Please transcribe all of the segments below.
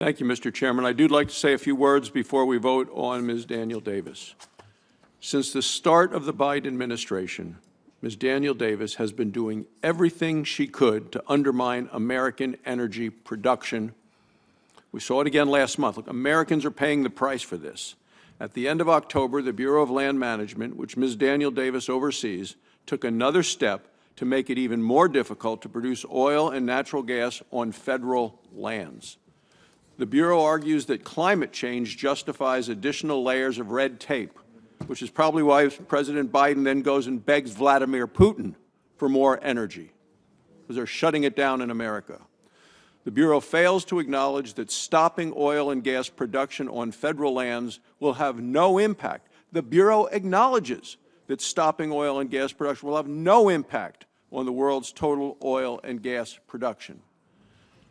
Thank you, Mr. Chairman. I do like to say a few words before we vote on Ms. Daniel Davis. Since the start of the Biden administration, Ms. Daniel Davis has been doing everything she could to undermine American energy production. We saw it again last month. Look, Americans are paying the price for this. At the end of October, the Bureau of Land Management, which Ms. Daniel Davis oversees, took another step to make it even more difficult to produce oil and natural gas on federal lands. The Bureau argues that climate change justifies additional layers of red tape, which is probably why President Biden then goes and begs Vladimir Putin for more energy, because they're shutting it down in America. The Bureau fails to acknowledge that stopping oil and gas production on federal lands will have no impact. The Bureau acknowledges that stopping oil and gas production will have no impact on the world's total oil and gas production.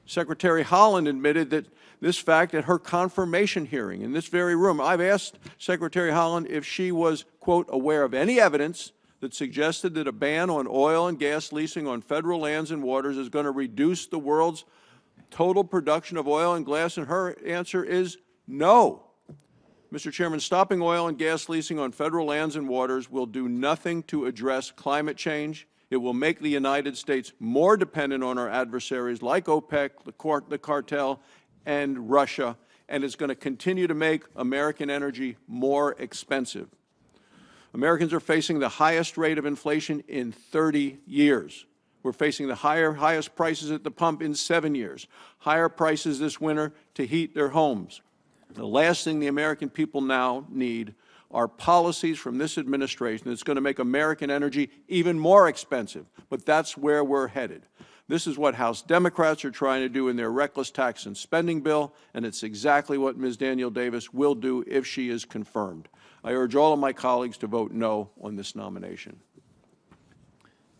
Secretary Haaland admitted that this fact at her confirmation hearing in this very room. I've asked Secretary Haaland if she was, quote, aware of any evidence that suggested that a ban on oil and gas leasing on federal lands and waters is going to reduce the world's total production of oil and gas, and her answer is no. Mr. Chairman, stopping oil and gas leasing on federal lands and waters will do nothing to address climate change. It will make the United States more dependent on our adversaries like OPEC, the cartel, and Russia, and it's going to continue to make American energy more expensive. Americans are facing the highest rate of inflation in 30 years. We're facing the highest prices at the pump in 7 years, higher prices this winter to heat their homes. The last thing the American people now need are policies from this administration that's going to make American energy even more expensive. But that's where we're headed. This is what House Democrats are trying to do in their reckless tax and spending bill, and it's exactly what Ms. Daniel Davis will do if she is confirmed. I urge all of my colleagues to vote no on this nomination.